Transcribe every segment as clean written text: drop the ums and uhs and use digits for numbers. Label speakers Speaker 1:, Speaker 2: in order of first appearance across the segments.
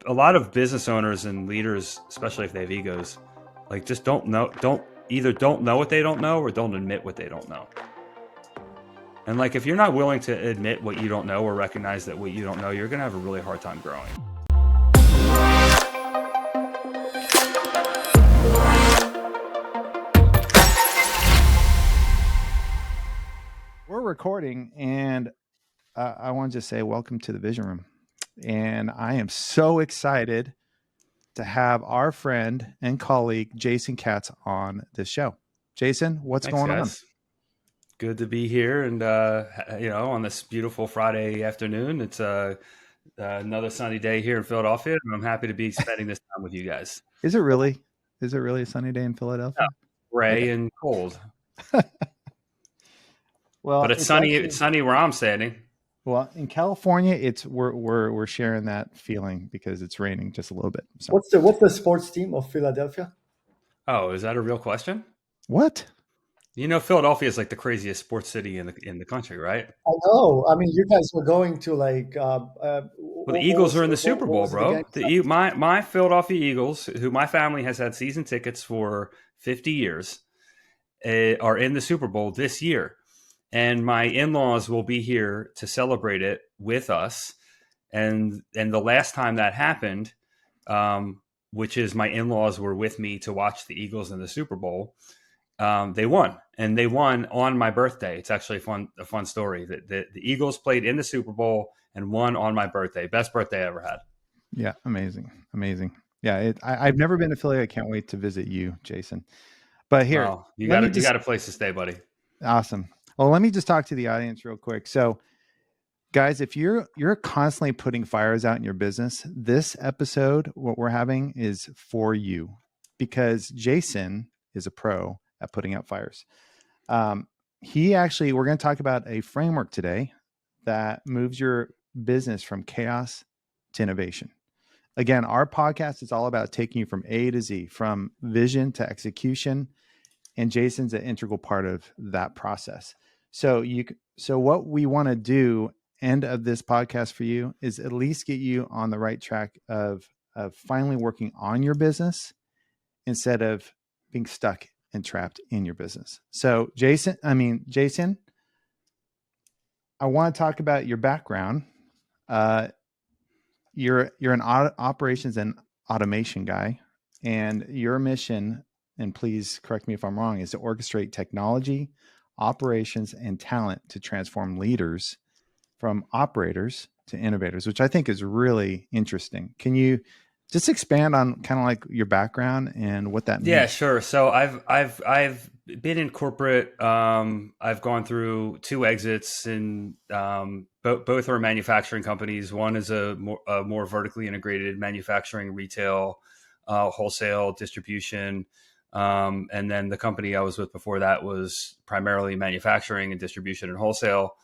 Speaker 1: a lot of business owners and leaders, especially if they have egos, like just don't know what they don't know or don't admit what they don't know. And like if you're not willing to admit what you don't know or recognize that what you don't know, you're going to have a really hard time growing.
Speaker 2: We're recording, and I want to just say welcome to the Vision Room. And I am so excited to have our friend and colleague Jason Katz on this show. Jason, what's
Speaker 1: Thanks,
Speaker 2: going
Speaker 1: guys.
Speaker 2: on?
Speaker 1: Good to be here, and on this beautiful Friday afternoon. It's another sunny day here in Philadelphia, and I'm happy to be spending this time with you guys.
Speaker 2: Is it really a sunny day in Philadelphia?
Speaker 1: Gray and cold.
Speaker 2: Well,
Speaker 1: but it's sunny. It's sunny where I'm standing.
Speaker 2: Well, in California, we're sharing that feeling because it's raining just a little bit. So.
Speaker 3: What's the sports team of Philadelphia?
Speaker 1: Oh, is that a real question?
Speaker 2: What?
Speaker 1: You know, Philadelphia is like the craziest sports city in the country, right?
Speaker 3: I know. I mean, you guys were going to like.
Speaker 1: Well, the Eagles are in the Super Bowl, bro. My Philadelphia Eagles, who my family has had season tickets for 50 years, are in the Super Bowl this year. And my in-laws will be here to celebrate it with us. And the last time that happened, which is my in-laws were with me to watch the Eagles in the Super Bowl, they won. And they won on my birthday. It's actually a fun story. The Eagles played in the Super Bowl and won on my birthday. Best birthday I ever had.
Speaker 2: Yeah, amazing. Yeah, I've never been to Philly. I can't wait to visit you, Jason. But here,
Speaker 1: you got a place to stay, buddy.
Speaker 2: Awesome. Well, let me just talk to the audience real quick. So, guys, if you're constantly putting fires out in your business, this episode, what we're having is for you, because Jason is a pro at putting out fires. We're going to talk about a framework today that moves your business from chaos to innovation. Again, our podcast is all about taking you from A to Z, from vision to execution. And Jason's an integral part of that process. So what we want to do end of this podcast for you is at least get you on the right track of finally working on your business instead of being stuck and trapped in your business. So Jason, I want to talk about your background. You're an operations and automation guy, and your mission, and please correct me if I'm wrong, is to orchestrate technology, operations, and talent to transform leaders from operators to innovators, which I think is really interesting. Can you just expand on kind of like your background and what that means?
Speaker 1: Yeah, sure. So I've been in corporate. I've gone through 2 exits, and both are manufacturing companies. One is a more vertically integrated manufacturing, retail, wholesale, distribution. And then the company I was with before that was primarily manufacturing and distribution and wholesale.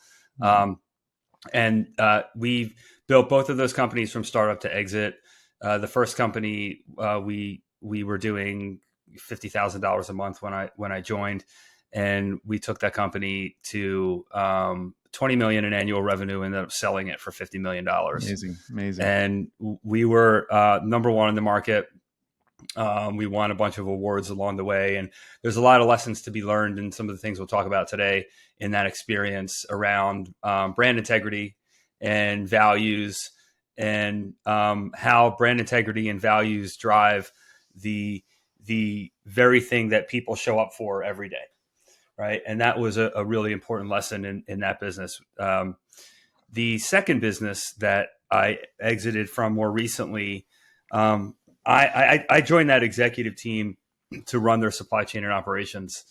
Speaker 1: We built both of those companies from startup to exit. The first company, we were doing $50,000 a month when I joined, and we took that company to $20 million in annual revenue and ended up selling it for $50 million.
Speaker 2: Amazing.
Speaker 1: And we were number one in the market. We won a bunch of awards along the way, and there's a lot of lessons to be learned, and some of the things we'll talk about today in that experience around brand integrity and values, and how brand integrity and values drive the very thing that people show up for every day, right? And that was a really important lesson in that business. The second business that I exited from more recently, I joined that executive team to run their supply chain and operations.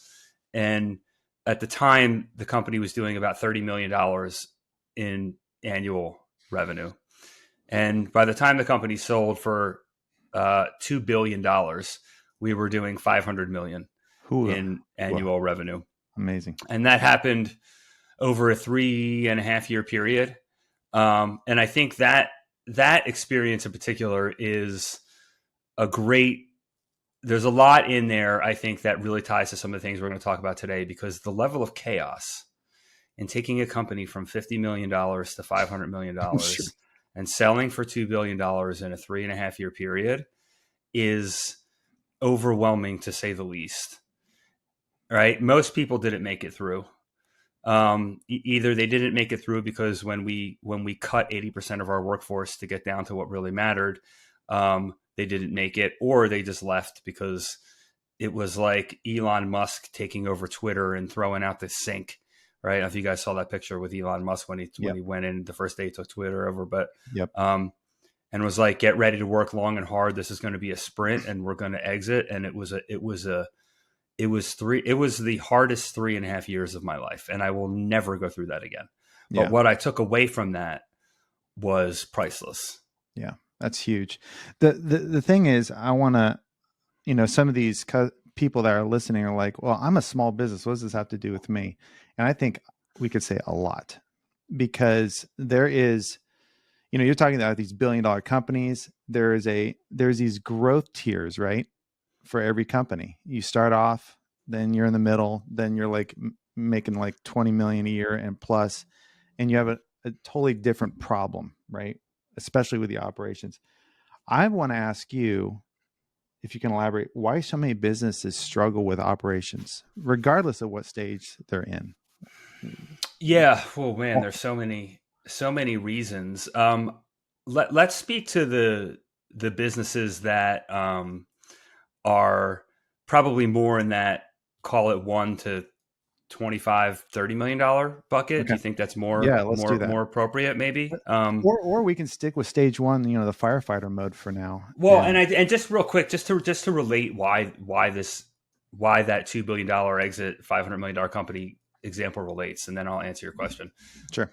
Speaker 1: And at the time, the company was doing about $30 million in annual revenue. And by the time the company sold for $2 billion, we were doing $500 million in annual revenue.
Speaker 2: Amazing.
Speaker 1: And that happened over a 3.5-year period. And I think that experience in particular is there's a lot in there, I think, that really ties to some of the things we're going to talk about today, because the level of chaos in taking a company from $50 million to $500 million
Speaker 3: Sure.
Speaker 1: and selling for $2 billion in a 3.5 year period is overwhelming, to say the least. Right? Most people didn't make it through. Either they didn't make it through because when we cut 80% of our workforce to get down to what really mattered, they didn't make it, or they just left because it was like Elon Musk taking over Twitter and throwing out the sink. Right? I don't know if you guys saw that picture with Elon Musk when he went in the first day he took Twitter over, but and was like, get ready to work long and hard. This is going to be a sprint, and we're going to exit. And it was the hardest 3.5 years of my life, and I will never go through that again. But what I took away from that was priceless.
Speaker 2: Yeah, that's huge. The thing is, I want to, some of these people that are listening are like, well, I'm a small business. What does this have to do with me? And I think we could say a lot, because there is, you're talking about these billion-dollar companies. There's these growth tiers, right? For every company. You start off, then you're in the middle, then you're like making like 20 million a year and plus, and you have a totally different problem, right? Especially with the operations. I want to ask you, if you can elaborate, why so many businesses struggle with operations, regardless of what stage they're in.
Speaker 1: Yeah. Oh man, there's so many reasons. Let's speak to the businesses that are probably more in that, call it $1 to $25-30 million bucket.
Speaker 2: Okay.
Speaker 1: Do you think that's more appropriate? Maybe.
Speaker 2: Or we can stick with stage one, the firefighter mode for now.
Speaker 1: Well, and just real quick, just to relate why that $2 billion exit, $500 million company example relates, and then I'll answer your question.
Speaker 2: Sure.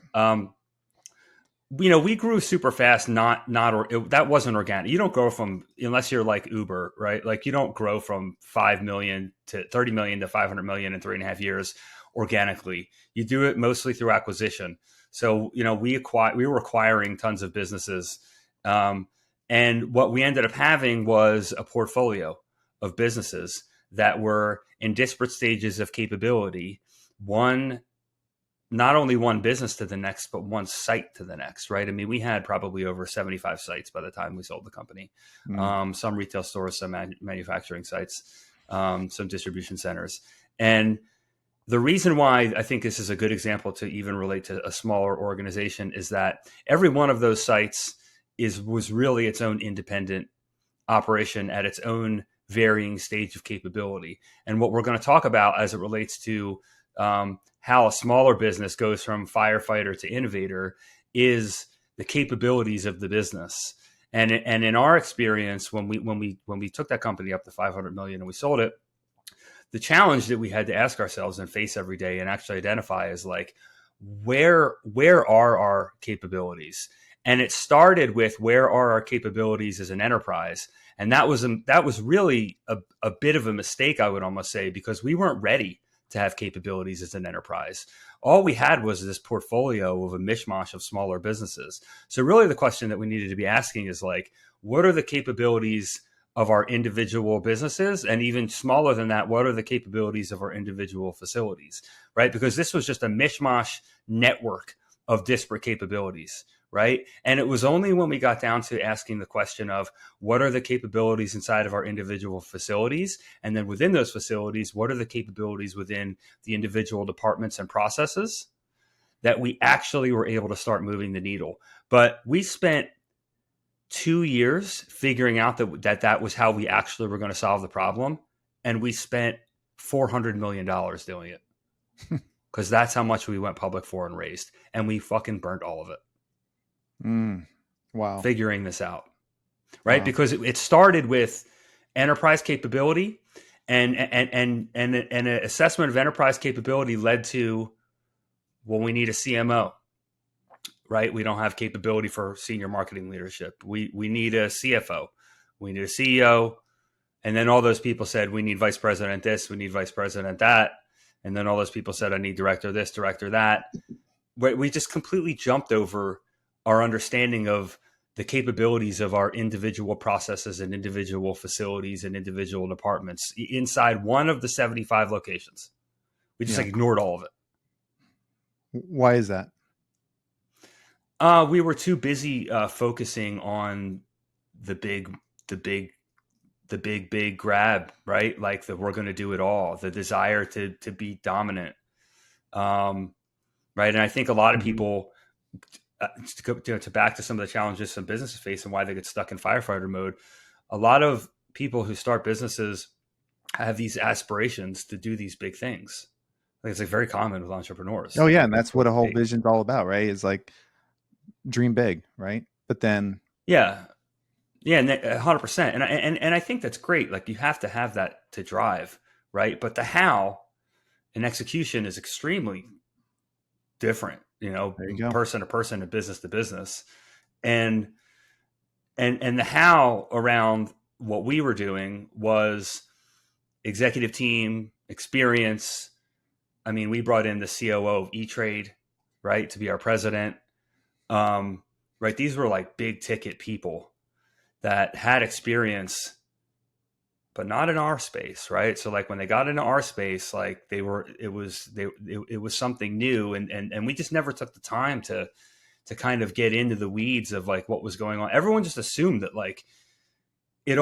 Speaker 1: We grew super fast. That wasn't organic. You don't grow unless you're like Uber, right? Like you don't grow from 5 million to 30 million to 500 million in 3.5 years organically. You do it mostly through acquisition. So, we were acquiring tons of businesses. And what we ended up having was a portfolio of businesses that were in disparate stages of capability. Not only one business to the next, but one site to the next, right? I mean, we had probably over 75 sites by the time we sold the company. Some retail stores, some manufacturing sites, some distribution centers. And the reason why I think this is a good example to even relate to a smaller organization is that every one of those sites was really its own independent operation at its own varying stage of capability. And what we're going to talk about as it relates to how a smaller business goes from firefighter to innovator is the capabilities of the business. And in our experience, when we took that company up to 500 million and we sold it, the challenge that we had to ask ourselves and face every day and actually identify is like, where are our capabilities? And it started with, where are our capabilities as an enterprise? And that was really a bit of a mistake, I would almost say, because we weren't ready to have capabilities as an enterprise. All we had was this portfolio of a mishmash of smaller businesses. So really the question that we needed to be asking is like, what are the capabilities of our individual businesses? And even smaller than that, what are the capabilities of our individual facilities, right? Because this was just a mishmash network of disparate capabilities, right? And it was only when we got down to asking the question of, what are the capabilities inside of our individual facilities? And then within those facilities, what are the capabilities within the individual departments and processes, that we actually were able to start moving the needle. But we spent 2 years figuring out that was how we actually were going to solve the problem. And we spent $400 million doing it, because that's how much we went public for and raised. And we fucking burnt all of it.
Speaker 2: Wow.
Speaker 1: Figuring this out, right? Wow. Because it started with enterprise capability, and an assessment of enterprise capability led to, well, we need a CMO, right? We don't have capability for senior marketing leadership. We need a CFO. We need a CEO. And then all those people said, we need vice president this, we need vice president that. And then all those people said, I need director this, director that. We just completely jumped over our understanding of the capabilities of our individual processes and individual facilities and individual departments inside one of the 75 locations. We just ignored all of it.
Speaker 2: Why is that?
Speaker 1: We were too busy focusing on the big, the big, big grab, right? Like we're going to do it all. The desire to be dominant, right? And I think a lot of
Speaker 2: Mhm.
Speaker 1: people, to back to some of the challenges some businesses face and why they get stuck in firefighter mode. A lot of people who start businesses have these aspirations to do these big things. Like it's like very common with entrepreneurs.
Speaker 2: Oh
Speaker 1: They're
Speaker 2: yeah,
Speaker 1: like,
Speaker 2: and that's what
Speaker 1: well,
Speaker 2: a whole
Speaker 1: hey,
Speaker 2: vision's all about, right? Is like dream big, right? But then
Speaker 1: yeah, yeah, and 100%. And I think that's great. Like you have to have that to drive, right? But the how and execution is extremely different,
Speaker 2: there you go.
Speaker 1: person to person and business to business. And the how around what we were doing was executive team experience. I mean, we brought in the COO of E-Trade, right, to be our president. Right, these were like big ticket people that had experience, but not in our space, right? So like when they got into our space, like it was something new, and we just never took the time to kind of get into the weeds of like what was going on. Everyone just assumed that it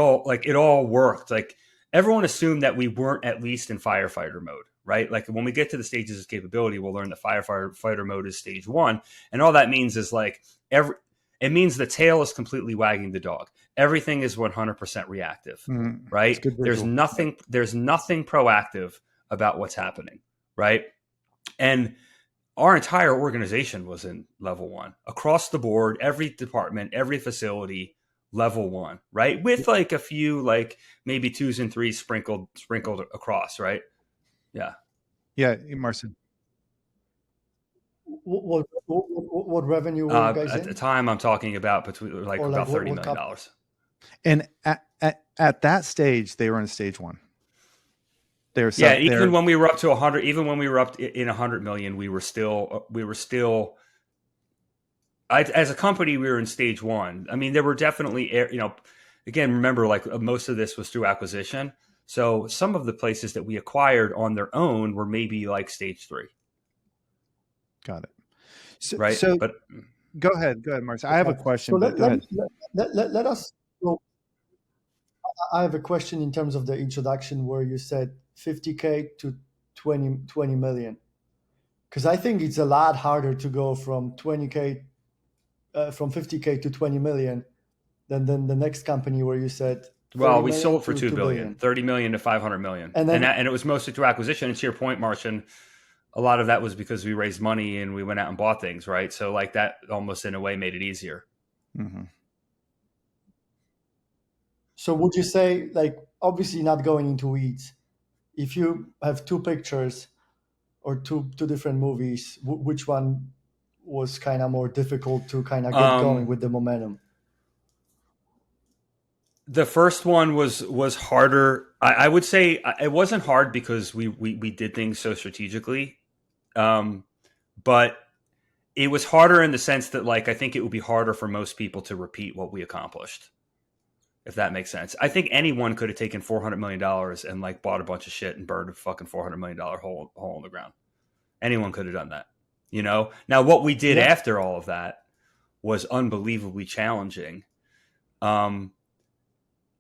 Speaker 1: all worked. Like everyone assumed that we weren't at least in firefighter mode, right? Like when we get to the stages of capability, we'll learn that firefighter mode is stage one, and all that means is like it means the tail is completely wagging the dog. Everything is 100% reactive,
Speaker 2: It's
Speaker 1: right?
Speaker 2: good
Speaker 1: There's
Speaker 2: visual.
Speaker 1: nothing proactive about what's happening, right? And our entire organization was in level one across the board, every department, every facility, level one, right? With like a few, like maybe twos and threes sprinkled across, right? Yeah.
Speaker 2: Yeah, Marcin.
Speaker 3: What revenue were you guys
Speaker 1: At the
Speaker 3: in,
Speaker 1: time, I'm talking about between like
Speaker 3: or like
Speaker 1: about
Speaker 3: what
Speaker 1: $30
Speaker 3: what
Speaker 1: million.
Speaker 3: cup?
Speaker 2: And at that stage, they were in stage one. They're
Speaker 1: Yeah.
Speaker 2: sub.
Speaker 1: Even
Speaker 2: They're
Speaker 1: when we were up to 100, even when we were up in 100 million, we were still, as a company, we were in stage one. I mean, there were definitely, again, remember, like most of this was through acquisition. So some of the places that we acquired on their own were maybe like stage three,
Speaker 2: got it. So,
Speaker 1: right?
Speaker 2: so
Speaker 1: But
Speaker 2: go ahead, Marcin. I have a
Speaker 3: Okay, so
Speaker 2: question, but go ahead.
Speaker 3: let us go. I have a question in terms of the introduction where you said 50K to 20 million, because I think it's a lot harder to go from 20K from 50K to 20 million than the next company where you said
Speaker 1: well,
Speaker 3: 30
Speaker 1: we
Speaker 3: million
Speaker 1: sold for
Speaker 3: to
Speaker 1: 2
Speaker 3: 2
Speaker 1: billion,
Speaker 3: billion.
Speaker 1: 30 million to 500 million,
Speaker 3: And
Speaker 1: and
Speaker 3: then
Speaker 1: it was mostly through acquisition. And to your point, Marcin, a lot of that was because we raised money and we went out and bought things, right? So like that almost in a way made it easier.
Speaker 2: Mm-hmm.
Speaker 3: so would you say, like, obviously not going into weeds, if you have two pictures or two different movies, which one was kind of more difficult to kind of get going
Speaker 1: Um,
Speaker 3: with the momentum?
Speaker 1: the first one was harder. I would say it wasn't hard because we did things so strategically, um, but it was harder in the sense that like I think it would be harder for most people to repeat what we accomplished, if that makes sense. I think anyone could have taken $400 million and like bought a bunch of shit and burned a fucking $400 million hole in the ground. Anyone could have done that, Now what we did
Speaker 3: Yeah.
Speaker 1: after all of that was unbelievably challenging. Um,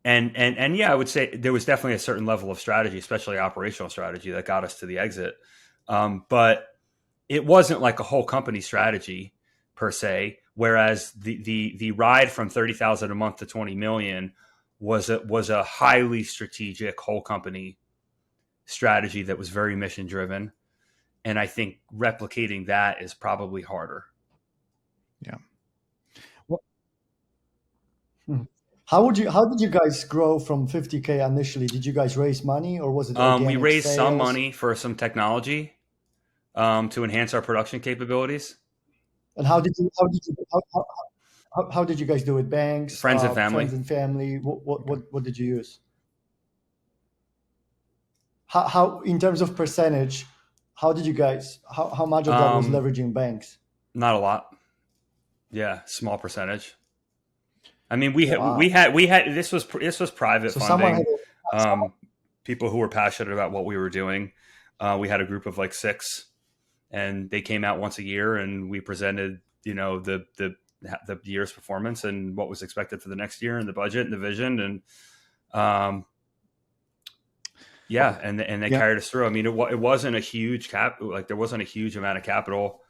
Speaker 1: and yeah, I would say there was definitely a certain level of strategy, especially operational strategy, that got us to the exit. But it wasn't like a whole company strategy per se. Whereas the ride from 30,000 a month to 20 million was a highly strategic whole company strategy that was very mission driven. And I think replicating that is probably harder.
Speaker 2: Yeah.
Speaker 3: Mhm. How did you guys grow from 50K initially? Did you guys raise money or was it
Speaker 1: We
Speaker 3: organic
Speaker 1: raised some
Speaker 3: sales?
Speaker 1: money for some technology to enhance our production capabilities.
Speaker 3: And how did you guys do it? Banks,
Speaker 1: Friends and family.
Speaker 3: friends and family?
Speaker 2: Okay.
Speaker 3: What did you use? How in terms of percentage, how did you guys how much of that was
Speaker 1: Um,
Speaker 3: leveraging banks?
Speaker 1: Not a lot. Yeah, small percentage. I mean,
Speaker 3: Wow.
Speaker 1: we had this was private
Speaker 3: So someone had
Speaker 1: funding. Um, People who were passionate about what we were doing. We had a group of like six, and they came out once a year, and we presented the year's performance and what was expected for the next year and the budget and the vision. And, and they carried us through. I mean, it wasn't a huge there wasn't a huge amount of capital,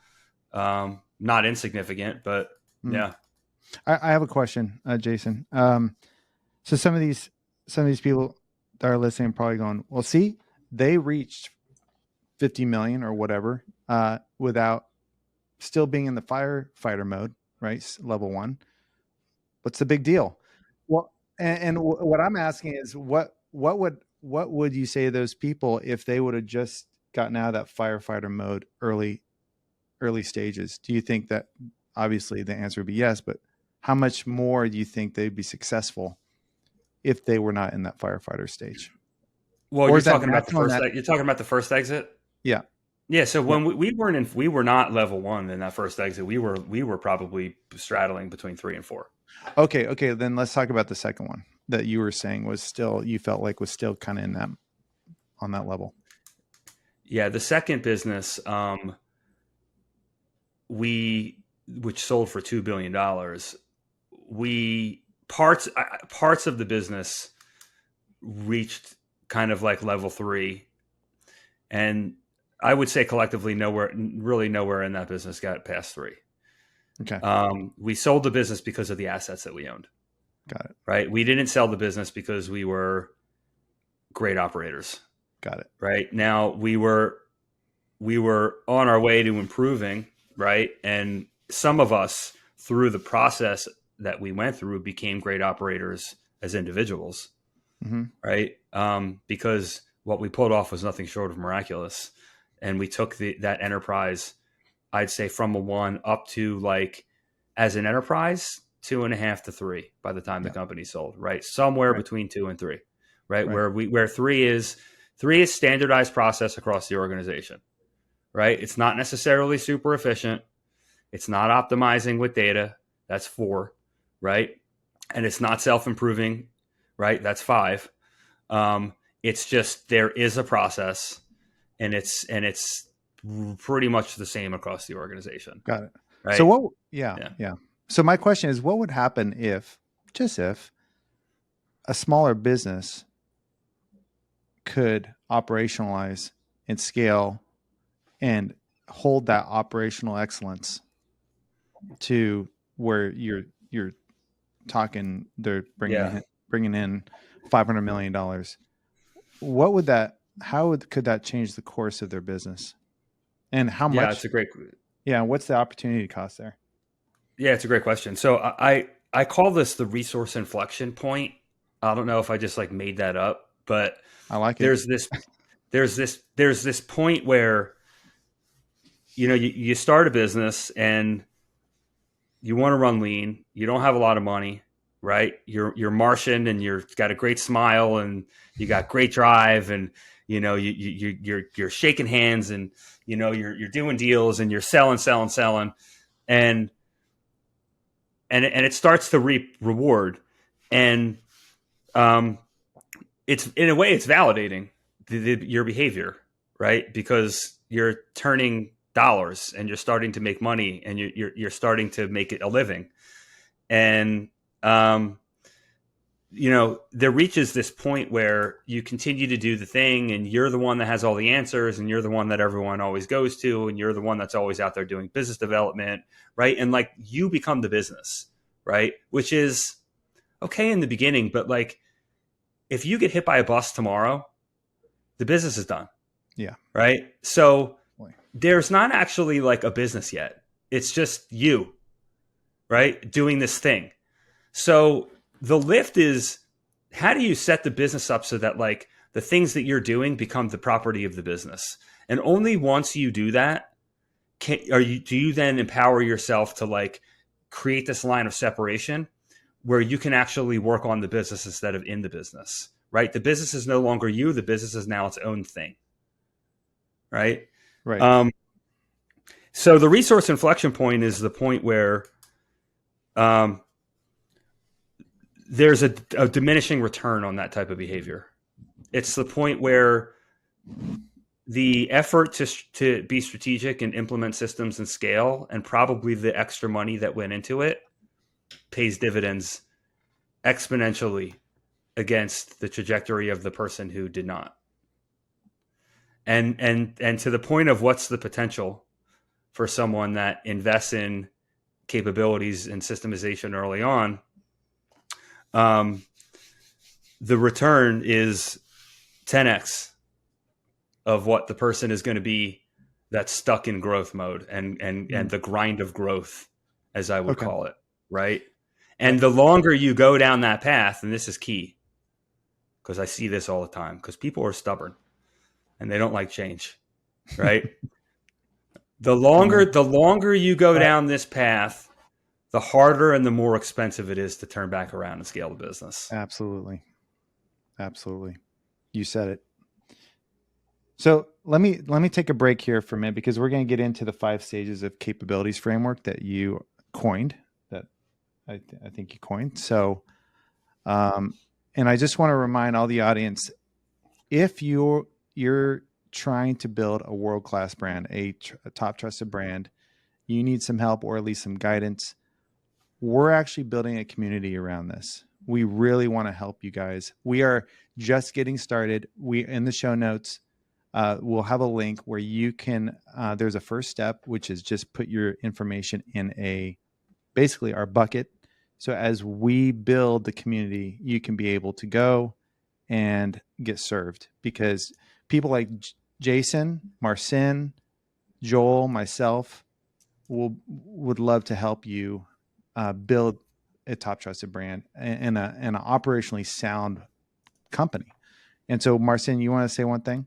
Speaker 1: not insignificant, but yeah.
Speaker 2: I have a question, Jason. So some of these people that are listening are probably going, well, see, they reached 50 million or whatever, without still being in the firefighter mode, right? Level 1. What's the big deal? Well, and what I'm asking is what would you say to those people if they would have just gotten out of that firefighter mode early stages? Do you think that, obviously the answer would be yes, but how much more do you think they'd be successful if they were not in that firefighter stage?
Speaker 1: Well, you're talking about the first exit.
Speaker 2: Yeah.
Speaker 1: Yeah. So when we were not level 1 in that first exit, we were probably straddling between 3 and 4.
Speaker 2: Okay. Then let's talk about the second one that you were saying you felt like was still kind of on that level.
Speaker 1: Yeah. The second business, which sold for $2 billion, parts of the business reached kind of like level 3, and I would say collectively nowhere in that business got past 3.
Speaker 2: Okay.
Speaker 1: We sold the business because of the assets that we owned.
Speaker 2: Got it.
Speaker 1: Right. We didn't sell the business because we were great operators.
Speaker 2: Got it.
Speaker 1: Right. Now we were on our way to improving. Right. And some of us, through the process that we went through, became great operators as individuals.
Speaker 2: Mm-hmm.
Speaker 1: Right. Because what we pulled off was nothing short of miraculous. And we took that enterprise, I'd say, from a 1 up to, like, as an enterprise, 2.5 to 3 by the time the company sold, right? Somewhere between 2 and 3, right? Where 3 is standardized process across the organization, right? It's not necessarily super efficient. It's not optimizing with data. That's 4, right? And it's not self-improving, right? That's 5. It's just, there is a process, and it's pretty much the same across the organization.
Speaker 2: Got it.
Speaker 1: Right?
Speaker 2: So yeah. So my question is, what would happen if a smaller business could operationalize and scale and hold that operational excellence to where you're talking, they're bringing in $500 million. Could that change the course of their business? And how much?
Speaker 1: Yeah, it's a great.
Speaker 2: Yeah, what's the opportunity cost there?
Speaker 1: Yeah, it's a great question. So I call this the resource inflection point. I don't know if I just like made that up, but
Speaker 2: I like it.
Speaker 1: There's this point where, you start a business and you want to run lean. You don't have a lot of money, right? You're Marcin, and you've got a great smile, and you got great drive, and you're shaking hands, and you're doing deals, and you're selling, and it starts to reap reward, and it's, in a way, it's validating your behavior, right? Because you're turning dollars, and you're starting to make money, and you're starting to make it a living, and there reaches this point where you continue to do the thing, and you're the one that has all the answers, and you're the one that everyone always goes to, and you're the one that's always out there doing business development, right? And like, you become the business, right? Which is okay in the beginning, but like, if you get hit by a bus tomorrow, the business is done.
Speaker 2: Yeah.
Speaker 1: Right. So there's not actually like a business yet. It's just you, right, doing this thing. So the lift is, how do you set the business up so that like the things that you're doing become the property of the business? And only once you do that, do you then empower yourself to like create this line of separation where you can actually work on the business instead of in the business, right? The business is no longer you. The business is now its own thing, right?
Speaker 2: Right.
Speaker 1: So the resource inflection point is the point where there's a diminishing return on that type of behavior. It's the point where the effort to be strategic and implement systems and scale, and probably the extra money that went into it, pays dividends exponentially against the trajectory of the person who did not. And to the point of what's the potential for someone that invests in capabilities and systemization early on, the return is 10x of what the person is going to be that's stuck in growth mode and the grind of growth, as I would call it, right? And the longer you go down that path, and this is key, because I see this all the time, because people are stubborn and they don't like change, right? The longer you go down this path, the harder and the more expensive it is to turn back around and scale the business.
Speaker 2: Absolutely. You said it. So let me take a break here for a minute, because we're going to get into the 5 stages of capabilities framework that you coined, that I think you coined. So, and I just want to remind all the audience, if you're trying to build a world-class brand, a top trusted brand, you need some help or at least some guidance. We're actually building a community around this. We really want to help you guys. We are just getting started. In the show notes, we'll have a link where you can, there's a first step, which is just put your information in basically our bucket. So as we build the community, you can be able to go and get served, because people like Jason, Marcin, Joel, myself would love to help you build a top trusted brand and an operationally sound company. And so, Marcin, you want to say one thing?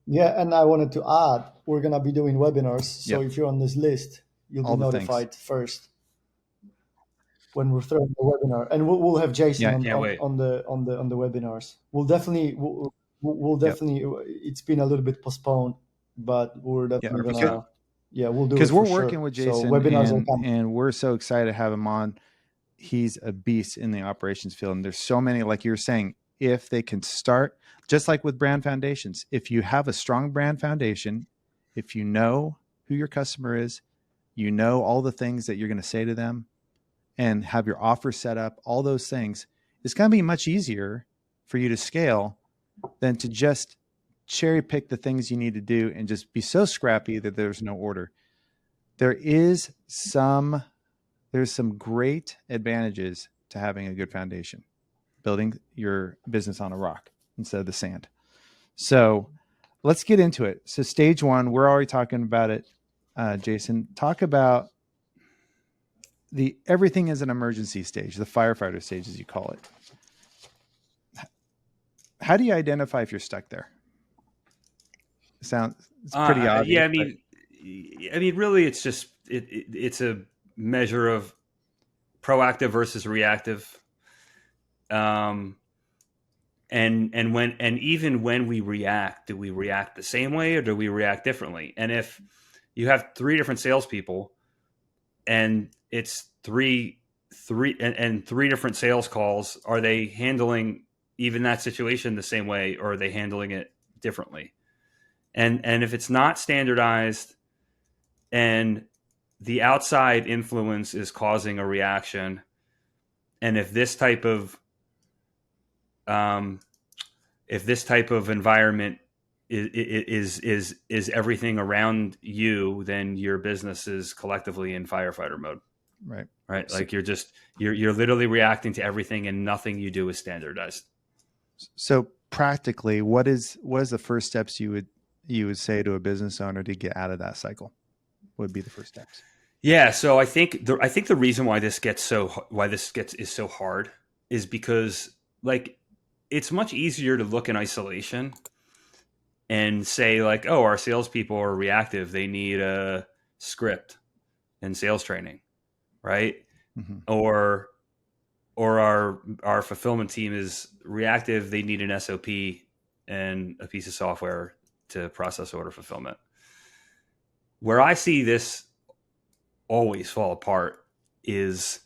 Speaker 3: Yeah, and I wanted to add, we're going to be doing webinars. So if you're on this list, you'll be notified first when we're throwing the webinar. And we'll have Jason on the webinars. We'll definitely it's been a little bit postponed, but we're definitely gonna we'll do it,
Speaker 2: because we're working with Jason,
Speaker 3: so webinars
Speaker 2: and we're so excited to have him on. He's a beast in the operations field, and there's so many, like you were saying, if they can start, just like with brand foundations, if you have a strong brand foundation, if you know who your customer is, you know all the things that you're going to say to them, and have your offer set up, all those things, it's going to be much easier for you to scale than to just cherry pick the things you need to do and just be so scrappy that there's no order. There's some great advantages to having a good foundation, building your business on a rock instead of the sand. So let's get into it. So stage 1, we're already talking about it. Jason, talk about the everything is an emergency stage, the firefighter stage, as you call it. How do you identify if you're stuck there? It's pretty obvious.
Speaker 1: Yeah, I mean, really, it's just it's a measure of proactive versus reactive. And even when we react, do we react the same way or do we react differently? And if you have 3 different salespeople and it's three different sales calls, are they handling even that situation the same way, or are they handling it differently? And if it's not standardized and the outside influence is causing a reaction, and if this type of environment is everything around you, then your business is collectively in firefighter mode. Right. Like you're literally reacting to everything, and nothing you do is standardized.
Speaker 2: So practically, what is the first steps you would say to a business owner to get out of that cycle? What would be the first steps?
Speaker 1: Yeah. So I think the reason why this is so hard is because, like, it's much easier to look in isolation and say, like, oh, our salespeople are reactive. They need a script and sales training, right?
Speaker 2: Mm-hmm.
Speaker 1: Or our fulfillment team is reactive. They need an SOP and a piece of software to process order fulfillment. Where I see this always fall apart is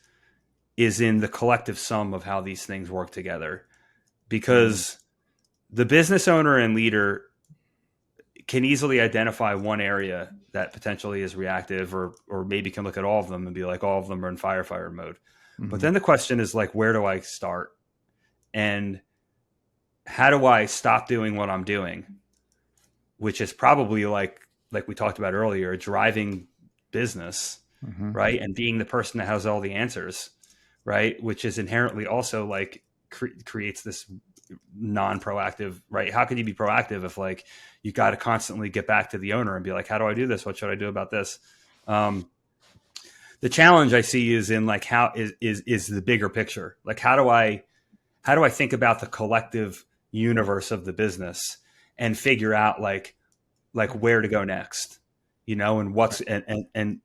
Speaker 1: in the collective sum of how these things work together, because the business owner and leader can easily identify one area that potentially is reactive, or maybe can look at all of them and be like, all of them are in firefighter mode. But then the question is like, where do I start? And how do I stop doing what I'm doing? Which is probably like we talked about earlier, driving business, right? And being the person that has all the answers, right? Which is inherently also like creates this non-proactive, right? How can you be proactive if like you got to constantly get back to the owner and be like, how do I do this? What should I do about this? The challenge I see is in like how is the bigger picture. Like how do I think about the collective universe of the business and figure out like where to go next, you know, and what's and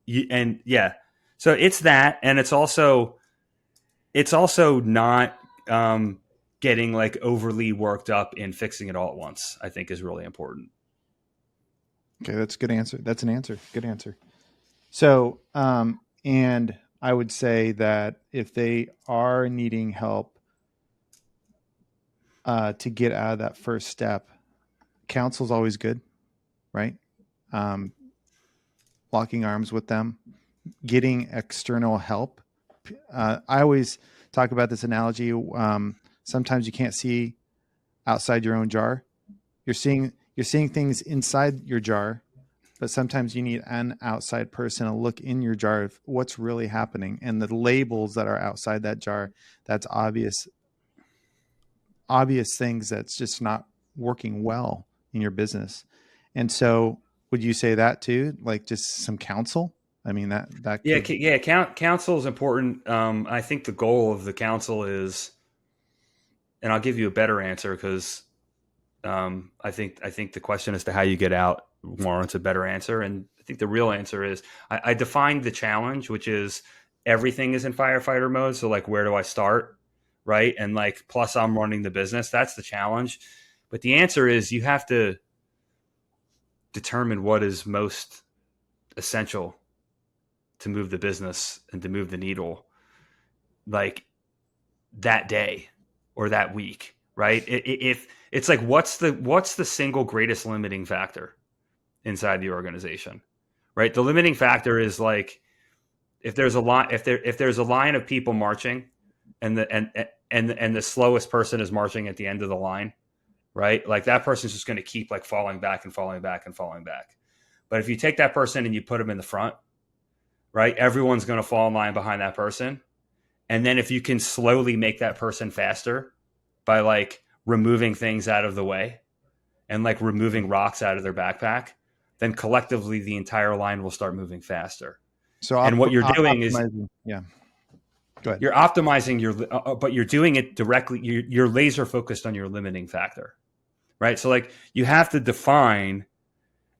Speaker 1: yeah. So it's that, and it's also not getting like overly worked up in fixing it all at once, I think is really important.
Speaker 2: Okay, that's a good answer. That's an answer. Good answer. So, and I would say that if they are needing help to get out of that first step, counsel's always good, right? Locking arms with them, getting external help. I always talk about this analogy. Sometimes you can't see outside your own jar. You're seeing things inside your jar, but sometimes you need an outside person to look in your jar of what's really happening, and the labels that are outside that jar. That's obvious things that's just not working well in your business. And so, would you say that too? Like just some counsel? I mean, that could...
Speaker 1: Yeah. Counsel is important. I think the goal of the counsel is, and I'll give you a better answer because I think the question as to how you get out warrants a better answer. And I think the real answer is I defined the challenge, which is everything is in firefighter mode. So like, where do I start? Right. And like, plus I'm running the business. That's the challenge. But the answer is you have to determine what is most essential to move the business and to move the needle like that day or that week. Right. If it's like, what's the single greatest limiting factor inside the organization, right? The limiting factor is like, if there's a line, if there's a line of people marching and the slowest person is marching at the end of the line, right? Like that person's just going to keep like falling back and falling back and falling back. But if you take that person and you put them in the front, right? Everyone's going to fall in line behind that person. And then if you can slowly make that person faster by like removing things out of the way and like removing rocks out of their backpack, then collectively the entire line will start moving faster.
Speaker 2: So,
Speaker 1: and what you're doing is,
Speaker 2: yeah, go ahead.
Speaker 1: You're optimizing but you're doing it directly. You're laser focused on your limiting factor, right? So like you have to define,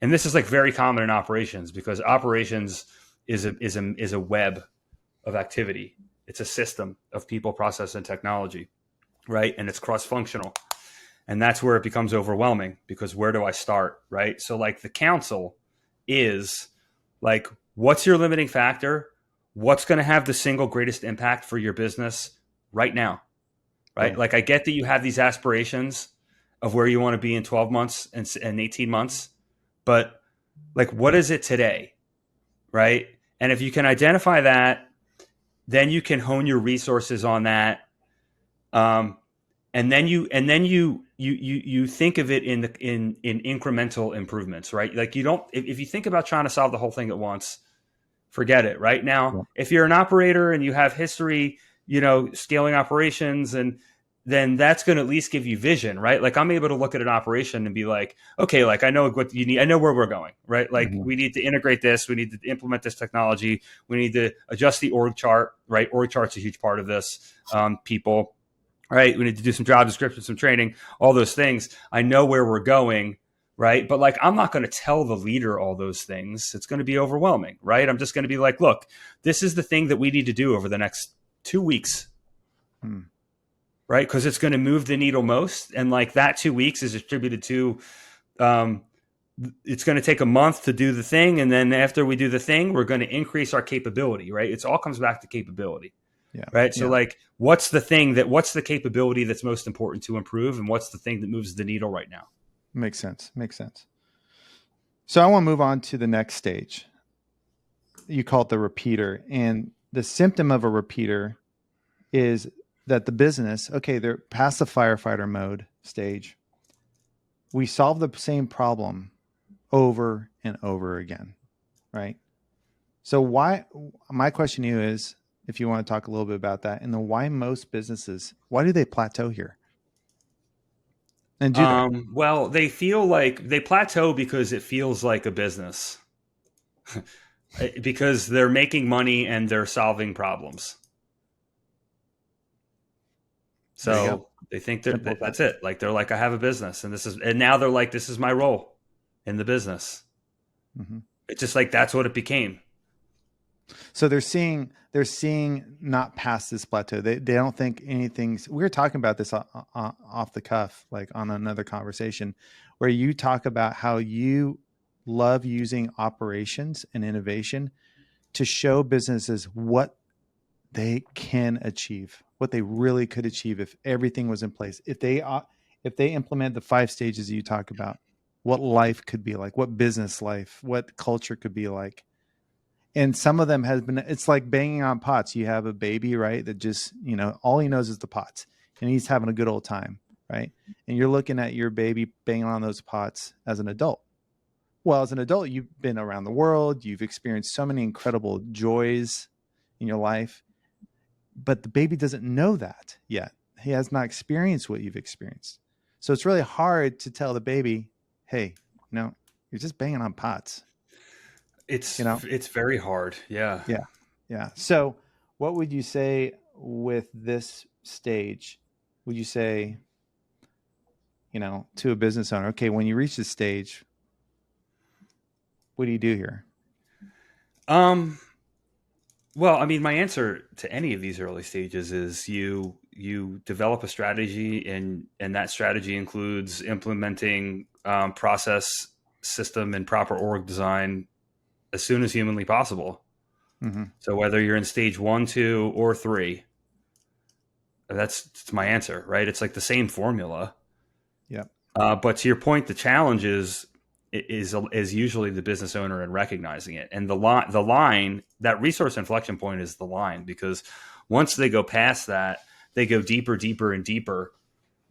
Speaker 1: and this is like very common in operations because operations is a web of activity. It's a system of people, process, and technology, right? And it's cross-functional. And that's where it becomes overwhelming because where do I start, right? So like the counsel is like, what's your limiting factor? What's going to have the single greatest impact for your business right now, right? Like I get that you have these aspirations of where you want to be in 12 months and 18 months, but like, what is it today, right? And if you can identify that, then you can hone your resources on that. And then you think of it in incremental improvements, right? Like you don't, if you think about trying to solve the whole thing at once, forget it. Right now, if you're an operator and you have history, scaling operations, and then that's going to at least give you vision, right? Like I'm able to look at an operation and be like, okay, like I know what you need. I know where we're going, right? Like we need to integrate this. We need to implement this technology. We need to adjust the org chart, right? Org chart's a huge part of this. People, right? We need to do some job description, some training, all those things. I know where we're going, right? But like, I'm not going to tell the leader all those things. It's going to be overwhelming, right? I'm just going to be like, look, this is the thing that we need to do over the next 2 weeks, right? Because it's going to move the needle most. And like that 2 weeks is attributed to, it's going to take a month to do the thing. And then after we do the thing, we're going to increase our capability, right? It all comes back to capability.
Speaker 2: Yeah.
Speaker 1: Right. So
Speaker 2: Yeah.
Speaker 1: like, what's the capability that's most important to improve? And what's the thing that moves the needle right now?
Speaker 2: Makes sense. Makes sense. So I want to move on to the next stage. You call it the repeater. And the symptom of a repeater is that the business, okay, they're past the firefighter mode stage. We solve the same problem over and over again, right? So my question to you is, if you want to talk a little bit about that, and then why most businesses, why do they plateau here? And do they?
Speaker 1: Well, they feel like they plateau because it feels like a business because they're making money and they're solving problems.
Speaker 2: There you go.
Speaker 1: So they think
Speaker 2: Simple as that.
Speaker 1: that's it. Like they're like, I have a business, and now they're like, this is my role in the business.
Speaker 2: Mm-hmm.
Speaker 1: It's just like that's what it became.
Speaker 2: So they're seeing not past this plateau. They don't think anything's. We were talking about this off the cuff, like on another conversation, where you talk about how you love using operations and innovation to show businesses what they can achieve, what they really could achieve if everything was in place. If they implement the 5 stages you talk about, what life could be like, what business life, what culture could be like. And some of them has been, it's like banging on pots. You have a baby, right? That just, all he knows is the pots and he's having a good old time, right? And you're looking at your baby banging on those pots as an adult. Well, as an adult, you've been around the world. You've experienced so many incredible joys in your life, but the baby doesn't know that yet. He has not experienced what you've experienced. So it's really hard to tell the baby, hey, you're just banging on pots.
Speaker 1: It's very hard. Yeah.
Speaker 2: Yeah. Yeah. So what would you say with this stage? Would you say, to a business owner, okay, when you reach this stage, what do you do here?
Speaker 1: Well, I mean, my answer to any of these early stages is you develop a strategy, and that strategy includes implementing process, system, and proper org design as soon as humanly possible.
Speaker 2: Mm-hmm.
Speaker 1: So whether you're in stage 1, 2, or 3, that's my answer, right? It's like the same formula.
Speaker 2: Yeah.
Speaker 1: But to your point, the challenge is usually the business owner and recognizing it. And the line, that resource inflection point is the line, because once they go past that, they go deeper, deeper, and deeper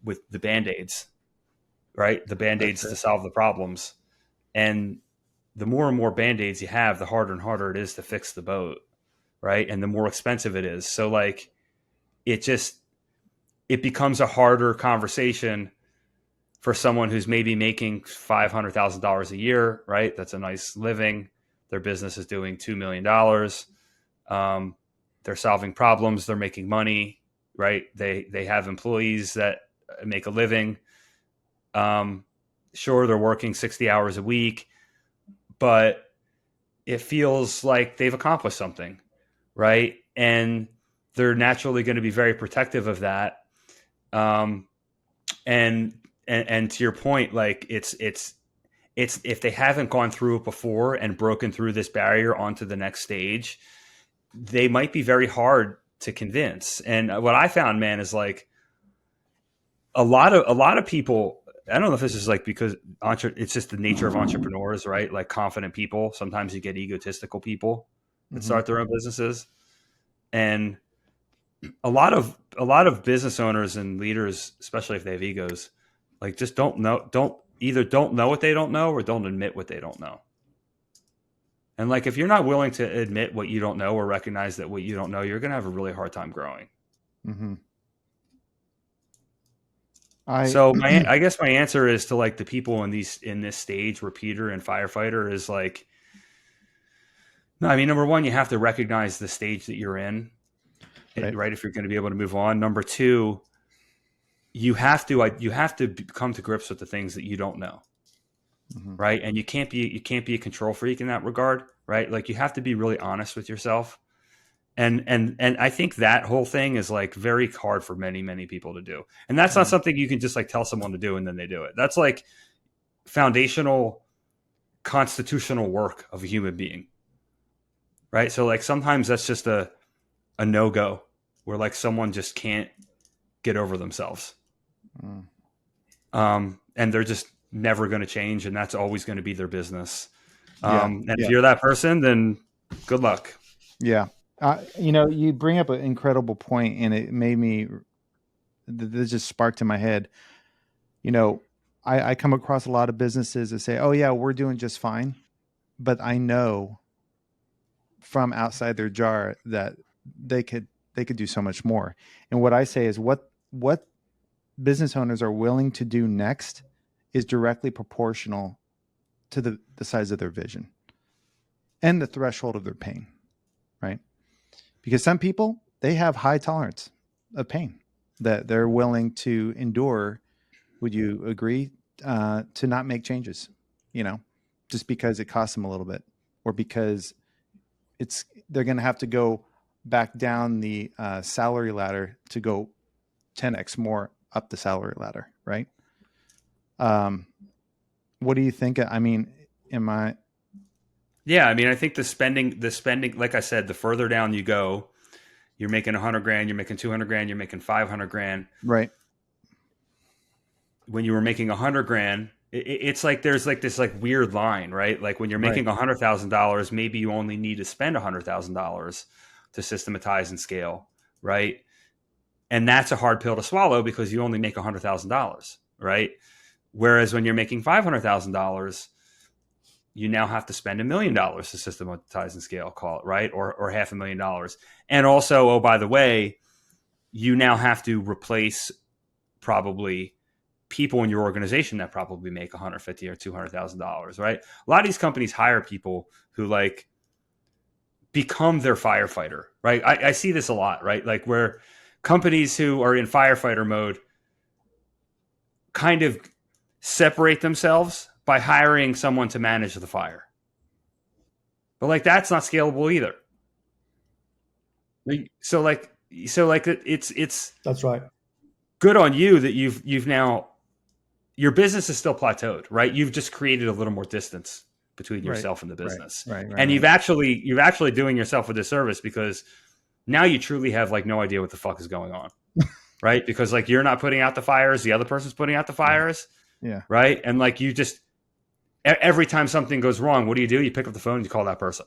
Speaker 1: with the Band-Aids, right? The Band-Aids to solve the problems. And the more and more Band-Aids you have, the harder and harder it is to fix the boat, right? And the more expensive it is. So like, it becomes a harder conversation for someone who's maybe making $500,000 a year, right? That's a nice living. Their business is doing $2 million. They're solving problems. They're making money, right? They have employees that make a living. Sure, they're working 60 hours a week, but it feels like they've accomplished something, right? And they're naturally going to be very protective of that. And to your point, like it's if they haven't gone through it before and broken through this barrier onto the next stage, they might be very hard to convince. And what I found, man, is like a lot of people, I don't know if this is like because it's just the nature of entrepreneurs, right? Like confident people. Sometimes you get egotistical people that start their own businesses. And a lot of business owners and leaders, especially if they have egos, like just don't know what they don't know, or don't admit what they don't know. And like, if you're not willing to admit what you don't know or recognize that what you don't know, you're going to have a really hard time growing.
Speaker 2: Mm-hmm.
Speaker 1: So I guess my answer is to like the people in this stage, repeater and firefighter, is like, no, I mean, number one, you have to recognize the stage that you're in, right? If you're going to be able to move on. Number two, you have to come to grips with the things that you don't know. Mm-hmm. Right. And you can't be a control freak in that regard. Right. Like, you have to be really honest with yourself. And I think that whole thing is like very hard for many, many people to do. And that's not something you can just like tell someone to do and then they do it. That's like foundational constitutional work of a human being. Right. So like sometimes that's just a no-go. where like someone just can't get over themselves. And they're just never going to change, and that's always going to be their business. And if you're that person, then good luck.
Speaker 2: Yeah. You bring up an incredible point, and it made me, this just sparked in my head. I come across a lot of businesses that say, oh yeah, we're doing just fine. But I know from outside their jar that they could do so much more. And what I say is what business owners are willing to do next is directly proportional to the size of their vision and the threshold of their pain, right? Because some people, they have high tolerance of pain that they're willing to endure. Would you agree to not make changes, just because it costs them a little bit, or because they're going to have to go back down the salary ladder to go 10x more up the salary ladder, right? What do you think? I mean,
Speaker 1: Yeah, I mean, I think the spending, like I said, the further down you go, you're making $100,000, you're making $200,000, you're making $500,000.
Speaker 2: Right.
Speaker 1: When you were making $100,000, it's like there's like this like weird line, right? Like when you're making $100,000, maybe you only need to spend $100,000 to systematize and scale, right? And that's a hard pill to swallow because you only make $100,000, right? Whereas when you're making $500,000, you now have to spend $1 million to systematize and scale, call it, right? Or $500,000. And also, oh, by the way, you now have to replace probably people in your organization that probably make $150,000 or $200,000, right? A lot of these companies hire people who like become their firefighter, right? I see this a lot, right? Like where companies who are in firefighter mode kind of separate themselves by hiring someone to manage the fire. But like, that's not scalable either. So it's
Speaker 3: that's right.
Speaker 1: Good on you that you've now, your business is still plateaued, right? You've just created a little more distance between yourself and the business.
Speaker 2: Right.
Speaker 1: And you've actually doing yourself a disservice because now you truly have like no idea what the fuck is going on. Right? Because like you're not putting out the fires, the other person's putting out the fires.
Speaker 2: Yeah.
Speaker 1: Right? And like you just, every time something goes wrong, what do? You pick up the phone and you call that person.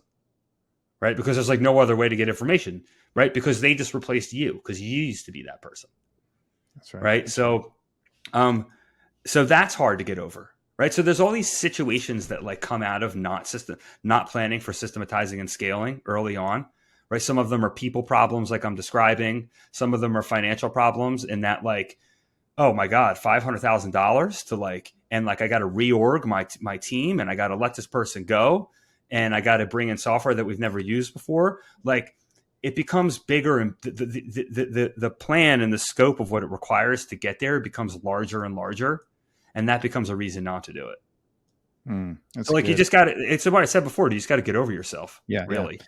Speaker 1: Right? Because there's like no other way to get information, right? Because they just replaced you because you used to be that person.
Speaker 2: That's right.
Speaker 1: Right? So that's hard to get over. Right? So there's all these situations that like come out of not planning for systematizing and scaling early on. Right? Some of them are people problems like I'm describing. Some of them are financial problems in that like, oh my God, $500,000 to like, and like I got to reorg my team and I got to let this person go and I got to bring in software that we've never used before. Like it becomes bigger and the plan and the scope of what it requires to get there becomes larger and larger. And that becomes a reason not to do it. So like good. You just got to, it's what I said before, you just got to get over yourself. Yeah. Really.
Speaker 2: Yeah.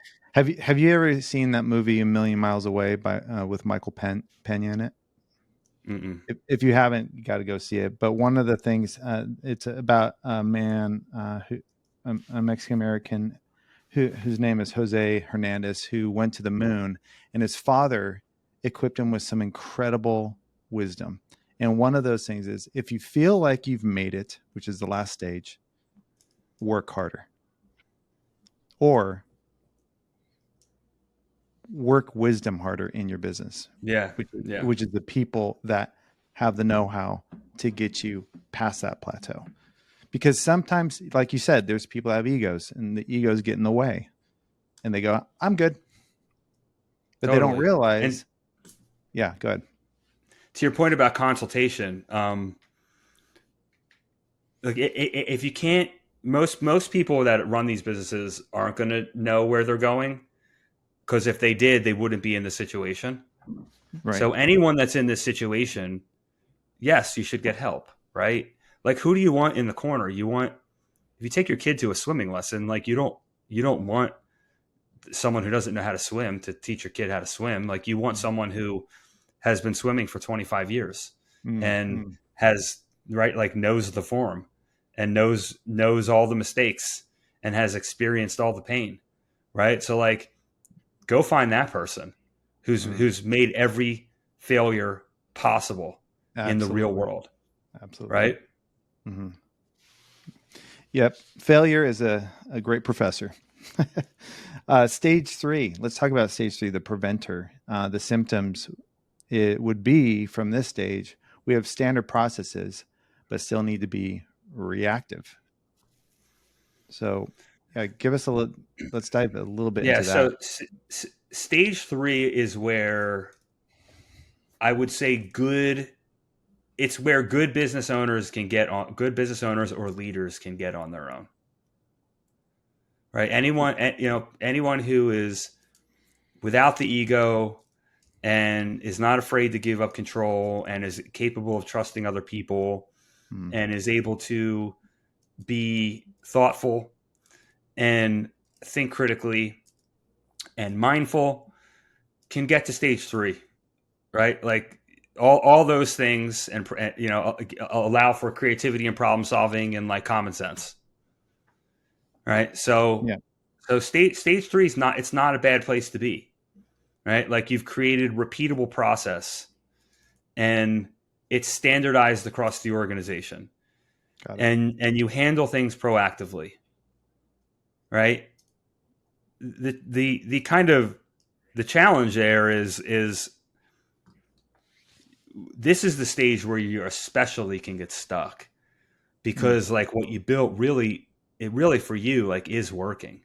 Speaker 2: Have you ever seen that movie A Million Miles Away with Michael Pena in it?
Speaker 1: Mm-mm.
Speaker 2: If you haven't, you got to go see it. But one of the things, it's about a man, a Mexican American, whose name is Jose Hernandez, who went to the moon, and his father equipped him with some incredible wisdom. And one of those things is, if you feel like you've made it, which is the last stage, work harder, or work wisdom harder in your business. Which is the people that have the know-how to get you past that plateau. Because sometimes, like you said, there's people that have egos and the egos get in the way and they go, I'm good. But They don't realize. Yeah, go ahead.
Speaker 1: To your point about consultation, like if you can't, most people that run these businesses aren't going to know where they're going. Because if they did, they wouldn't be in the situation. Right. So anyone that's in this situation, yes, you should get help, right? Like who do you want in the corner? If you take your kid to a swimming lesson, like you don't want someone who doesn't know how to swim to teach your kid how to swim. Like you want someone who has been swimming for 25 years and has, right, like knows the form and knows all the mistakes and has experienced all the pain, right? So like, go find that person who's made every failure possible in the real world.
Speaker 2: Absolutely.
Speaker 1: Right.
Speaker 2: Mm-hmm. Yep. Failure is a great professor. Stage 3. Let's talk about stage 3, the preventer. The symptoms it would be from this stage. We have standard processes, but still need to be reactive. So give us let's dive a little bit into that.
Speaker 1: So stage 3 is where I would say it's where good business owners or leaders can get on their own. Right. Anyone who is without the ego and is not afraid to give up control and is capable of trusting other people and is able to be thoughtful and think critically and mindful can get to stage 3, right? Like all those things and allow for creativity and problem solving and like common sense. Right. So stage 3 is not a bad place to be. Right. Like you've created repeatable process and it's standardized across the organization.
Speaker 2: Got it.
Speaker 1: And you handle things proactively. Right. The kind of the challenge there is this is the stage where you especially can get stuck because like what you built really for you like is working.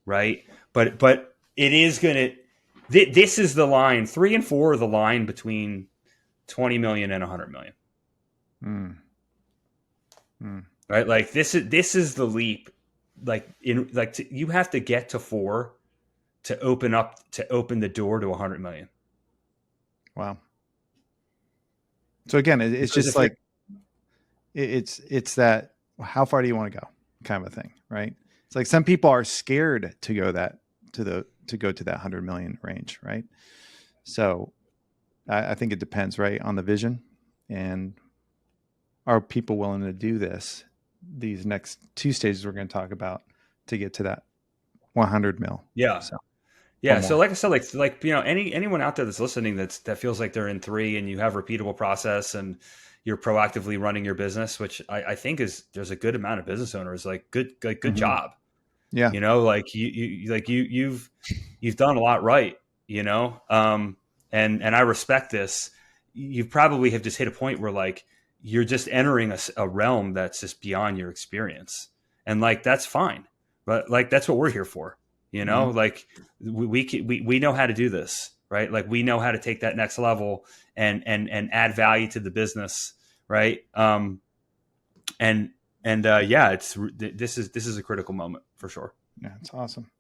Speaker 1: Right. But it is going to, this is the line. 3 and 4 are the line between 20 million and 100 million. Right. Like this is the leap. Like you have to get to 4 to open the door to 100 million.
Speaker 2: Wow. So again, it's just like it's that how far do you want to go kind of a thing, right? It's like some people are scared to go to that 100 million range, right? So I think it depends, right, on the vision and are people willing to do these next 2 stages we're going to talk about to get to that 100 mil.
Speaker 1: Yeah. So like I said, like anyone out there that's listening that feels like they're in 3 and you have repeatable process and you're proactively running your business, which I think there's a good amount of business owners like good job.
Speaker 2: Yeah.
Speaker 1: Like you've done a lot right, and I respect this. You probably have just hit a point where like you're just entering a realm that's just beyond your experience, and like that's fine, but like that's what we're here for. Like we know how to do this, right? Like we know how to take that next level and add value to the business, right? This is a critical moment for sure.
Speaker 2: Yeah, it's awesome.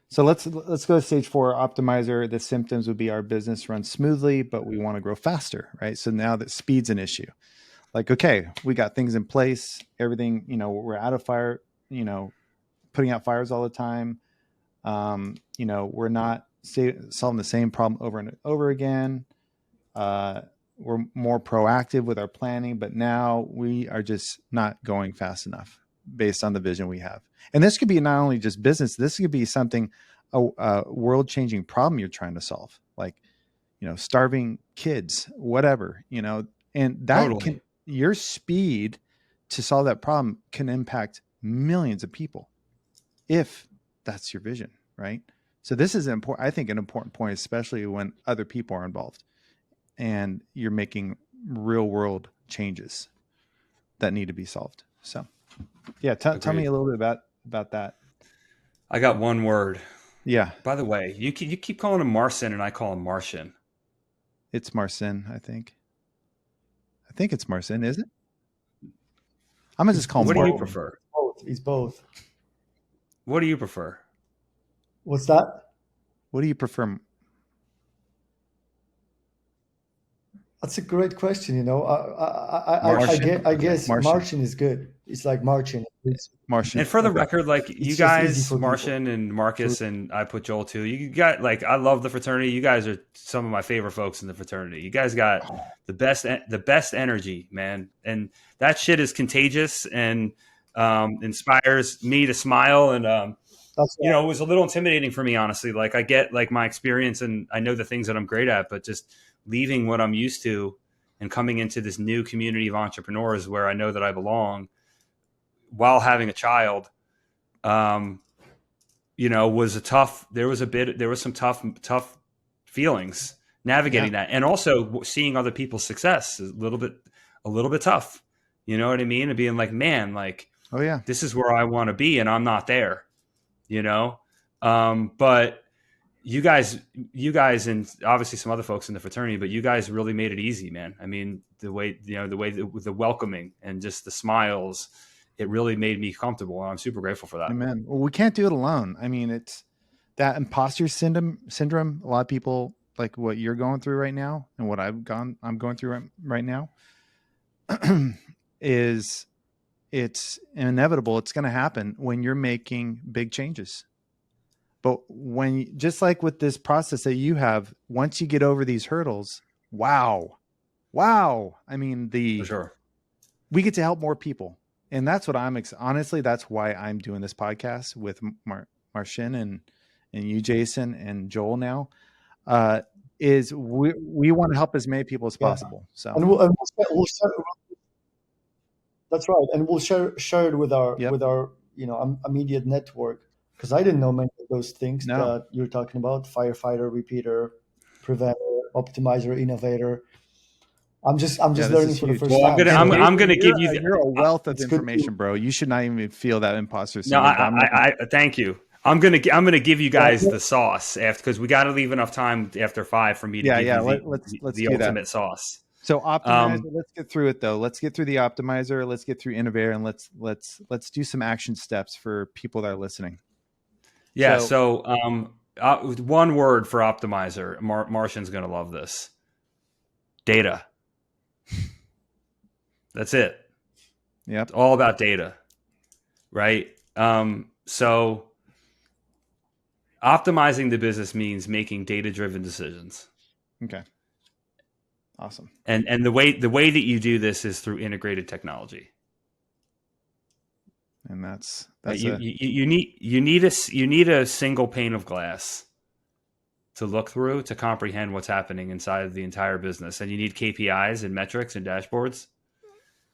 Speaker 2: So let's go to stage 4, optimizer. The symptoms would be our business runs smoothly, but we want to grow faster, right? So now that speed's an issue. Like, okay, we got things in place, everything, we're out of fire, putting out fires all the time. We're not solving the same problem over and over again. We're more proactive with our planning, but now we are just not going fast enough based on the vision we have. And this could be not only just business, this could be something, a world-changing problem you're trying to solve, like, starving kids, whatever, and that
Speaker 1: Totally.
Speaker 2: your speed to solve that problem can impact millions of people if that's your vision, right? So this is an important point, especially when other people are involved and you're making real world changes that need to be solved. So yeah, tell me a little bit about that.
Speaker 1: I got one word.
Speaker 2: Yeah.
Speaker 1: By the way, you keep calling him Marcin and I call him Marcin.
Speaker 2: It's Marcin, I think. I think it's Marcin, is it? I'm gonna just call him.
Speaker 1: What
Speaker 2: Marcin.
Speaker 1: do you prefer?
Speaker 3: He's both.
Speaker 1: What do you prefer?
Speaker 3: What's that?
Speaker 2: What do you prefer?
Speaker 3: That's a great question. I guess Marcin is good. It's like Marcin.
Speaker 2: Marcin.
Speaker 1: And for the record, like you guys, Marcin and Marcus, and I put Joel too. You got like I love the fraternity. You guys are some of my favorite folks in the fraternity. You guys got the best energy, man, and that shit is contagious and inspires me to smile. And
Speaker 3: That's
Speaker 1: you know, it was a little intimidating for me, honestly. Like I get like my experience and I know the things that I'm great at, but just leaving what I'm used to and coming into this new community of entrepreneurs where I know that I belong while having a child, you know, there was some tough feelings navigating that. And also seeing other people's success is a little bit tough. You know what I mean? And being like, man, like,
Speaker 2: Oh yeah.
Speaker 1: this is where I want to be and I'm not there, you know? But you guys, and obviously some other folks in the fraternity, but you guys really made it easy, man. I mean, the way the welcoming and just the smiles, it really made me comfortable. And I'm super grateful for that.
Speaker 2: Amen. Well, we can't do it alone. I mean, it's that imposter syndrome. A lot of people, like what you're going through right now and what I'm going through right now is it's inevitable. It's going to happen when you're making big changes. But just like with this process that you have, once you get over these hurdles, wow. I mean,
Speaker 1: For sure.
Speaker 2: we get to help more people. And that's what honestly, that's why I'm doing this podcast with Marcin and you, Jason, and Joel now, is we want to help as many people as possible. So,
Speaker 3: and we'll share, that's right. And we'll share it with our, you know, immediate network. Cause I didn't know many of those things that you're talking about: firefighter, repeater, preventer, optimizer, innovator. I'm just learning for the first time.
Speaker 1: I'm gonna give you.
Speaker 2: You're a wealth of information, bro. You should not even feel that imposter syndrome.
Speaker 1: No, I thank you. I'm gonna give you guys the sauce after, because we got to leave enough time after 5 for me to give you the ultimate sauce.
Speaker 2: So optimizer, let's get through it though. Let's get through the optimizer. Let's get through innovator, and let's do some action steps for people that are listening.
Speaker 1: Yeah. So one word for optimizer. Marcin's gonna love this. Data. That's it.
Speaker 2: Yeah.
Speaker 1: It's all about data, right? So optimizing the business means making data-driven decisions.
Speaker 2: Okay. Awesome.
Speaker 1: And the way that you do this is through integrated technology.
Speaker 2: And that's
Speaker 1: you need a single pane of glass to look through to comprehend what's happening inside of the entire business. And you need KPIs and metrics and dashboards,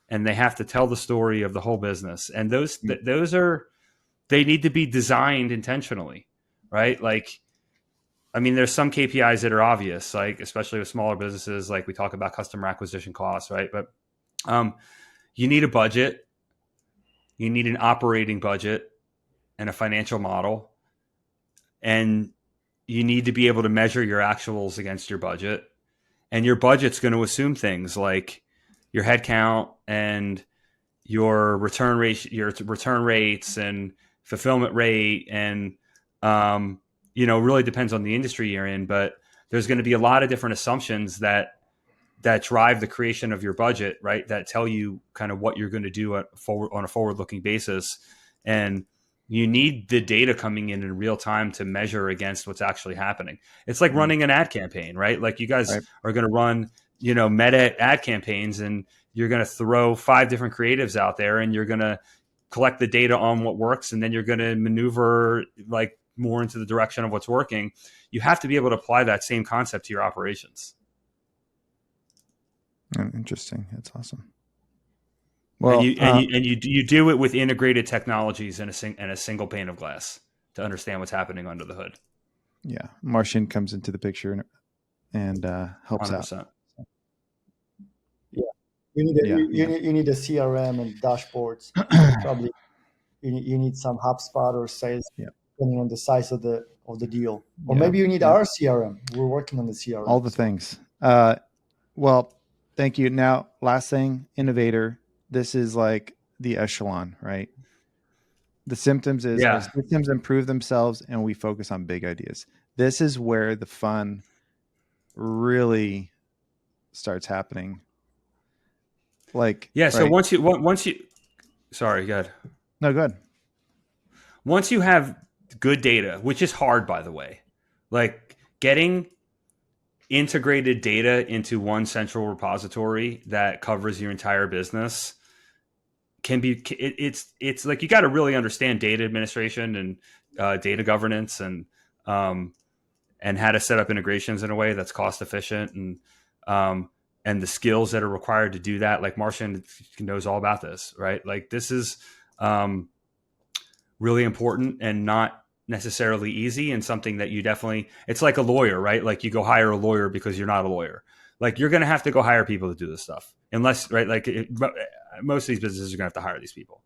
Speaker 1: and they have to tell the story of the whole business. And they need to be designed intentionally, right? Like, I mean, there's some KPIs that are obvious, like especially with smaller businesses, like we talk about customer acquisition costs, right? But you need a budget, you need an operating budget and a financial model, and you need to be able to measure your actuals against your budget. And your budget's going to assume things like your headcount and your return rates and fulfillment rate, and really depends on the industry you're in, but there's going to be a lot of different assumptions that drive the creation of your budget, right? That tell you kind of what you're going to do on a forward-looking basis. And you need the data coming in real time to measure against what's actually happening. It's like running an ad campaign, right? Like you guys are going to run, meta ad campaigns, and you're going to throw 5 different creatives out there, and you're going to collect the data on what works, and then you're going to maneuver like more into the direction of what's working. You have to be able to apply that same concept to your operations.
Speaker 2: Interesting. That's awesome. Well,
Speaker 1: and you do it with integrated technologies and a single pane of glass to understand what's happening under the hood.
Speaker 2: Yeah, Marcin comes into the picture and helps 100%. Out.
Speaker 3: Yeah, you need a CRM and dashboards. Probably you need some HubSpot or sales, depending on the size of the deal, or maybe you need our CRM. We're working on the CRM.
Speaker 2: All the things. Well, thank you. Now, last thing, innovator. This is like the echelon, right? The symptoms is our systems improve themselves and we focus on big ideas. This is where the fun really starts happening. Like,
Speaker 1: so once you, sorry, go ahead.
Speaker 2: No, go ahead.
Speaker 1: Once you have good data, which is hard, by the way, like getting integrated data into one central repository that covers your entire business can be, it's like, you got to really understand data administration and data governance and how to set up integrations in a way that's cost efficient and the skills that are required to do that. Like Marcin knows all about this, right? Like this is really important and not necessarily easy, and something that you definitely, it's like a lawyer, right? Like you go hire a lawyer because you're not a lawyer. Like you're going to have to go hire people to do this stuff unless, right? Like most of these businesses are going to have to hire these people,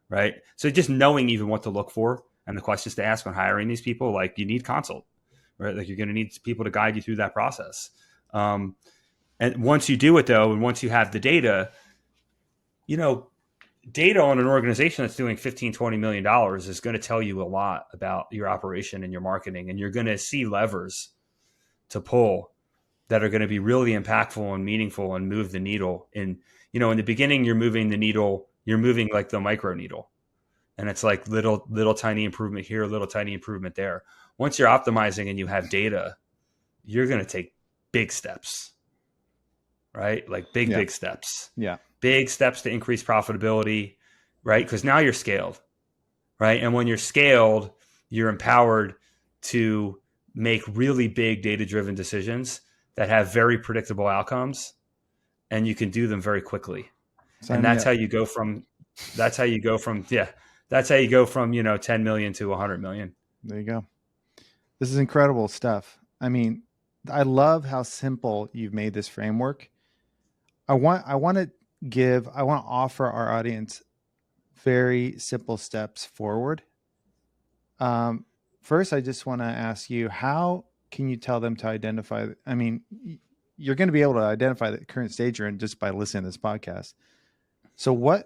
Speaker 1: right? So just knowing even what to look for and the questions to ask when hiring these people, like you need consult, right? Like you're going to need people to guide you through that process. And once you do it though, and once you have the data, data on an organization that's doing $15-20 million is going to tell you a lot about your operation and your marketing. And you're going to see levers to pull that are going to be really impactful and meaningful and move the needle. In the beginning, you're moving the needle, you're moving like the micro needle. And it's like little tiny improvement here, little tiny improvement there. Once you're optimizing and you have data, you're going to take big steps, right? Like big steps.
Speaker 2: Yeah.
Speaker 1: Big steps to increase profitability, right? Because now you're scaled, right? And when you're scaled, you're empowered to make really big data-driven decisions that have very predictable outcomes, and you can do them very quickly. And that's how you go from 10 million to 100 million.
Speaker 2: There you go. This is incredible stuff. I mean, I love how simple you've made this framework. I want to offer our audience very simple steps forward. First, I just want to ask you, how can you tell them to identify? I mean, you're going to be able to identify the current stage you're in just by listening to this podcast. So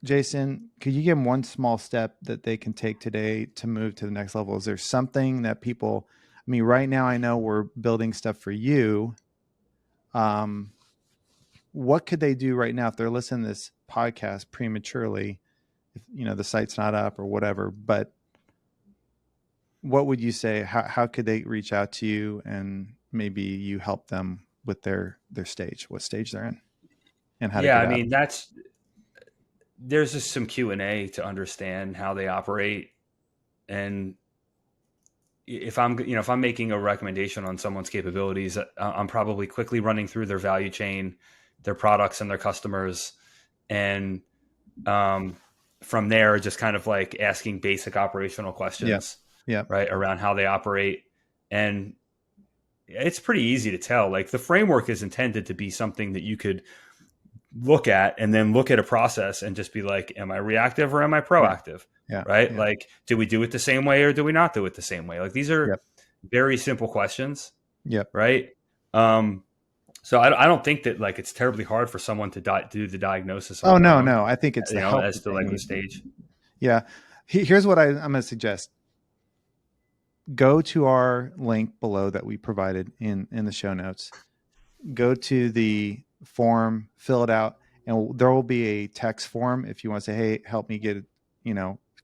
Speaker 2: Jason, could you give them one small step that they can take today to move to the next level? Is there something that right now I know we're building stuff for you. What could they do right now if they're listening to this podcast prematurely, if the site's not up or whatever, but what would you say? How could they reach out to you and maybe you help them with their stage, what stage they're in, and how to get out?
Speaker 1: There's just some Q&A to understand how they operate. And if I'm making a recommendation on someone's capabilities, I'm probably quickly running through their value chain, their products and their customers. And from there, just kind of like asking basic operational questions, right, around how they operate. And it's pretty easy to tell. Like the framework is intended to be something that you could look at and then look at a process and just be like, am I reactive or am I proactive?
Speaker 2: Yeah.
Speaker 1: Right.
Speaker 2: Yeah.
Speaker 1: Like, do we do it the same way or do we not do it the same way? Like these are very simple questions.
Speaker 2: Yep.
Speaker 1: Right. So I don't think that like it's terribly hard for someone to do the diagnosis.
Speaker 2: Oh, no. I think it's
Speaker 1: as to like the stage.
Speaker 2: Yeah. Here's what I'm going to suggest. Go to our link below that we provided in the show notes. Go to the form, fill it out, and there will be a text form. If you want to say, hey, help me get,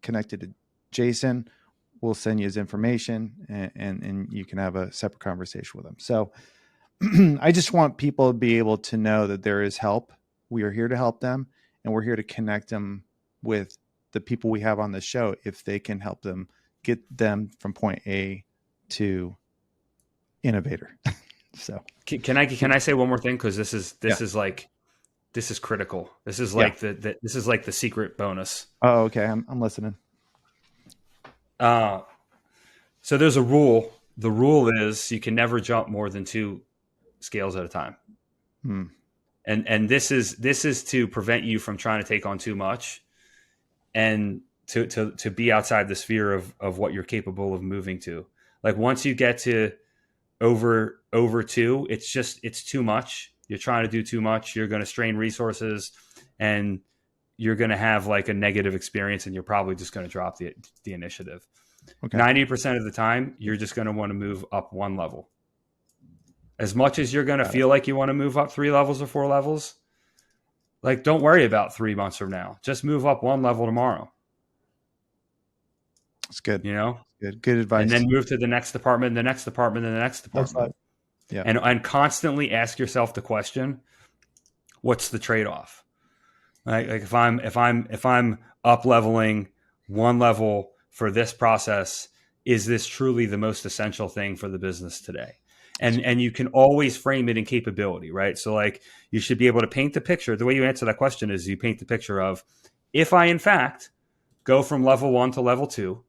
Speaker 2: connected to Jason, we'll send you his information and you can have a separate conversation with him. So I just want people to be able to know that there is help. We are here to help them, and we're here to connect them with the people we have on the show if they can help them get them from point A to innovator. So
Speaker 1: can I say one more thing? Cause this is critical. This is like this is like the secret bonus.
Speaker 2: Oh, okay. I'm listening.
Speaker 1: So there's a rule. The rule is you can never jump more than 2 scales at a time. And this is to prevent you from trying to take on too much and to be outside the sphere of what you're capable of moving to. Like once you get to over 2, it's too much. You're trying to do too much. You're going to strain resources and you're going to have like a negative experience, and you're probably just going to drop the initiative. Okay. 90% of the time, you're just going to want to move up 1 level. As much as you're going to feel like you want to move up 3 levels or 4 levels, like don't worry about 3 months from now. Just move up 1 level tomorrow.
Speaker 2: That's good.
Speaker 1: Good
Speaker 2: advice.
Speaker 1: And then move to the next department, the next department, and the next department.
Speaker 2: Yeah.
Speaker 1: And constantly ask yourself the question, what's the trade-off? Right? Like if I'm up leveling 1 level for this process, is this truly the most essential thing for the business today? And you can always frame it in capability, right? So like you should be able to paint the picture. The way you answer that question is you paint the picture of, if I in fact go from level 1 to level 2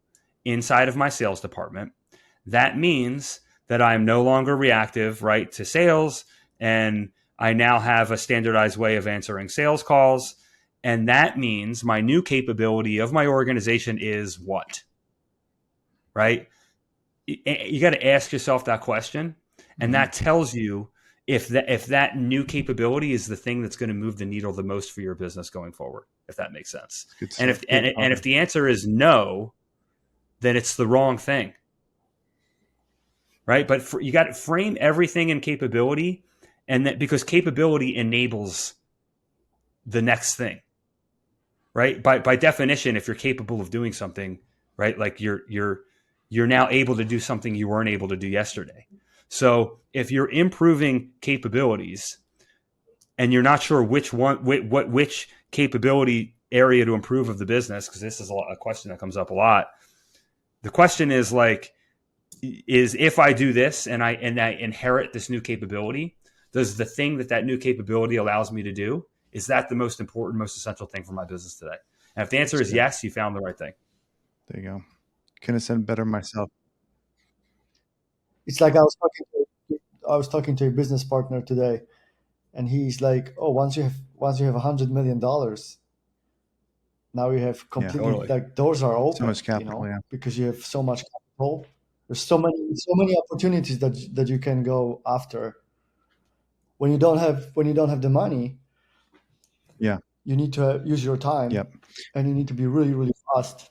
Speaker 1: inside of my sales department, that means that I'm no longer reactive, right, to sales, and I now have a standardized way of answering sales calls. And that means my new capability of my organization is what? Right? You got to ask yourself that question. And that tells you if that new capability is the thing that's going to move the needle the most for your business going forward, if that makes sense. And if the answer is no, then it's the wrong thing. Right? But you got to frame everything in capability, and that because capability enables the next thing. Right? By definition, if you're capable of doing something, right? Like you're now able to do something you weren't able to do yesterday. So if you're improving capabilities and you're not sure which capability area to improve of the business, because this is a question that comes up a lot. The question is like, is if I do this and I inherit this new capability, does the thing that new capability allows me to do, is that the most important, most essential thing for my business today? And if the answer is yes, you found the right thing.
Speaker 2: There you go. Couldn't have said better myself.
Speaker 3: It's like I was talking to a business partner today, and he's like, "Oh, once you have $100 million, now you have completely
Speaker 1: totally.
Speaker 3: like doors are open.
Speaker 2: So much capital,
Speaker 3: because you have so much capital. There's so many opportunities that you can go after. When you don't have the money, you need to use your time, and you need to be really, really fast.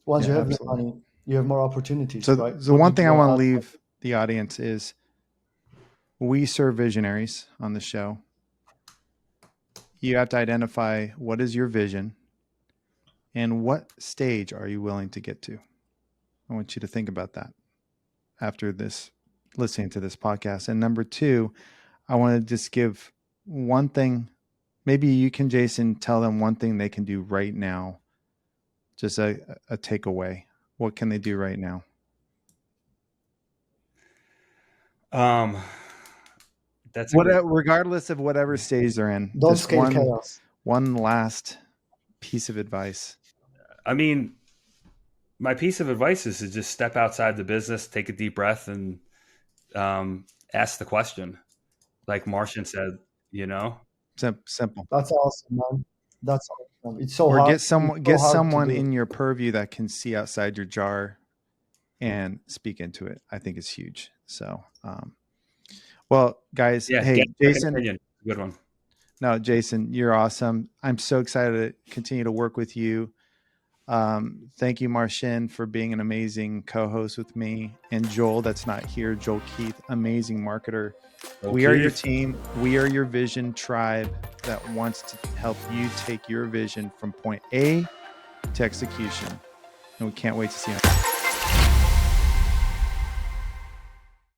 Speaker 3: Once you have the money, you have more opportunities.
Speaker 2: So
Speaker 3: right?
Speaker 2: the one thing I want to leave the audience is, we serve visionaries on the show. You have to identify what is your vision and what stage are you willing to get to. I want you to think about that after this, listening to this podcast. And number 2, I want to just give one thing. Maybe you can, Jason, tell them one thing they can do right now. Just a takeaway. What can they do right now?
Speaker 1: That's
Speaker 2: regardless of whatever stage they're in.
Speaker 3: Don't scale chaos.
Speaker 2: One last piece of advice.
Speaker 1: I mean, my piece of advice is to just step outside the business, take a deep breath, and ask the question. Like Marcin said,
Speaker 2: Simple.
Speaker 3: That's awesome, man. That's awesome. It's so
Speaker 2: or
Speaker 3: hard.
Speaker 2: Get someone in your purview that can see outside your jar and speak into it. I think it's huge. So, well, guys, hey, Jason,
Speaker 1: good one.
Speaker 2: No, Jason, you're awesome. I'm so excited to continue to work with you. Thank you, Marcin, for being an amazing co-host with me. And Joel, that's not here, Joel Keith, amazing marketer. We are your team. We are your vision tribe that wants to help you take your vision from point A to execution. And we can't wait to see you.